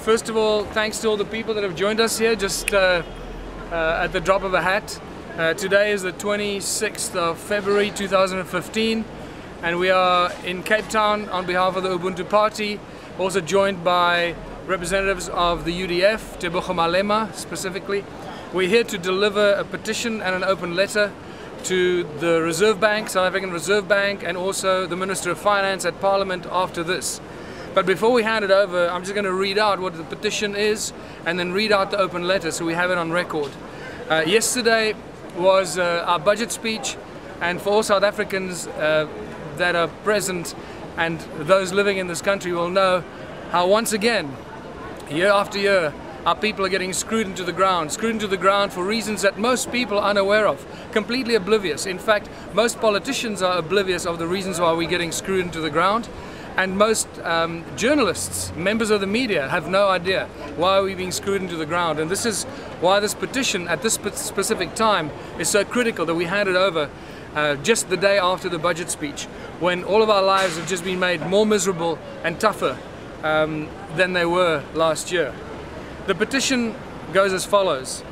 First of all, thanks to all the people that have joined us here just at the drop of a hat. Today is the 26th of February 2015 and we are in Cape Town on behalf of the Ubuntu Party, also joined by representatives of the UDF, Tebogo Malema specifically. We're here to deliver a petition and an open letter to the Reserve Bank, South African Reserve Bank, and also the Minister of Finance at Parliament after this. But before we hand it over, I'm just going to read out what the petition is and then read out the open letter so we have it on record. Yesterday was our budget speech, and for all South Africans that are present and those living in this country will know how once again, year after year, our people are getting screwed into the ground for reasons that most people are unaware of, completely oblivious. In fact, most politicians are oblivious of the reasons why we're getting screwed into the ground. And most journalists, members of the media, have no idea why we're being screwed into the ground. And this is why this petition at this specific time is so critical, that we hand it over just the day after the budget speech, when all of our lives have just been made more miserable and tougher than they were last year. The petition goes as follows.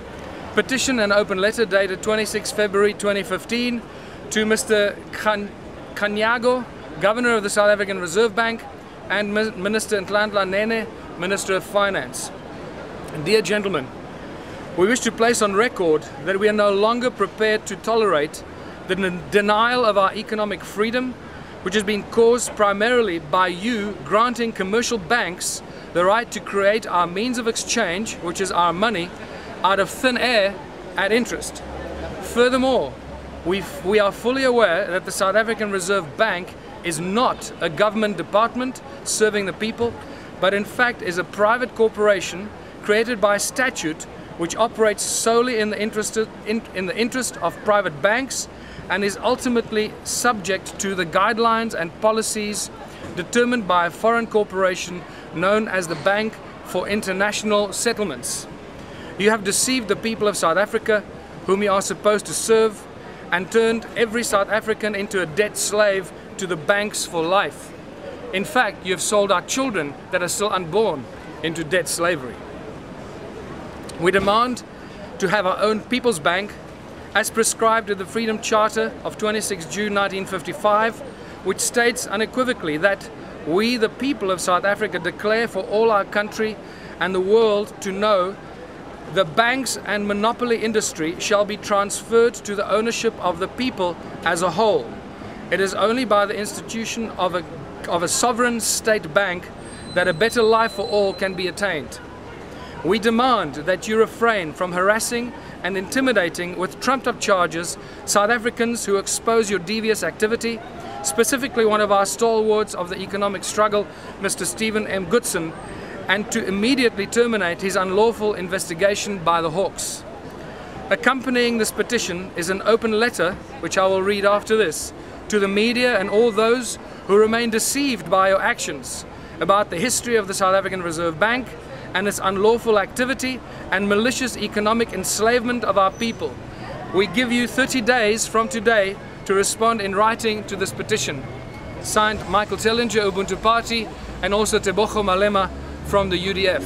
Petition and open letter dated 26 February 2015 to Mr. Khanyago, Governor of the South African Reserve Bank, and Minister Nhlanhla Nene, Minister of Finance. Dear gentlemen, we wish to place on record that we are no longer prepared to tolerate the denial of our economic freedom, which has been caused primarily by you granting commercial banks the right to create our means of exchange, which is our money, out of thin air at interest. Furthermore, we are fully aware that the South African Reserve Bank is not a government department serving the people, but in fact is a private corporation created by statute which operates solely in the interest of private banks and is ultimately subject to the guidelines and policies determined by a foreign corporation known as the Bank for International Settlements. You have deceived the people of South Africa, whom you are supposed to serve, and turned every South African into a debt slave to the banks for life. In fact, you have sold our children that are still unborn into debt slavery. We demand to have our own People's Bank, as prescribed in the Freedom Charter of 26 June 1955, which states unequivocally that we, the people of South Africa, declare for all our country and the world to know the banks and monopoly industry shall be transferred to the ownership of the people as a whole. It is only by the institution of a sovereign state bank that a better life for all can be attained. We demand that you refrain from harassing and intimidating with trumped-up charges South Africans who expose your devious activity, specifically one of our stalwarts of the economic struggle, Mr. Stephen M. Goodson, and to immediately terminate his unlawful investigation by the Hawks. Accompanying this petition is an open letter, which I will read after this, to the media and all those who remain deceived by your actions about the history of the South African Reserve Bank and its unlawful activity and malicious economic enslavement of our people. We give you 30 days from today to respond in writing to this petition. Signed, Michael Tellinger, Ubuntu Party, and also Tebogo Malema from the UDF.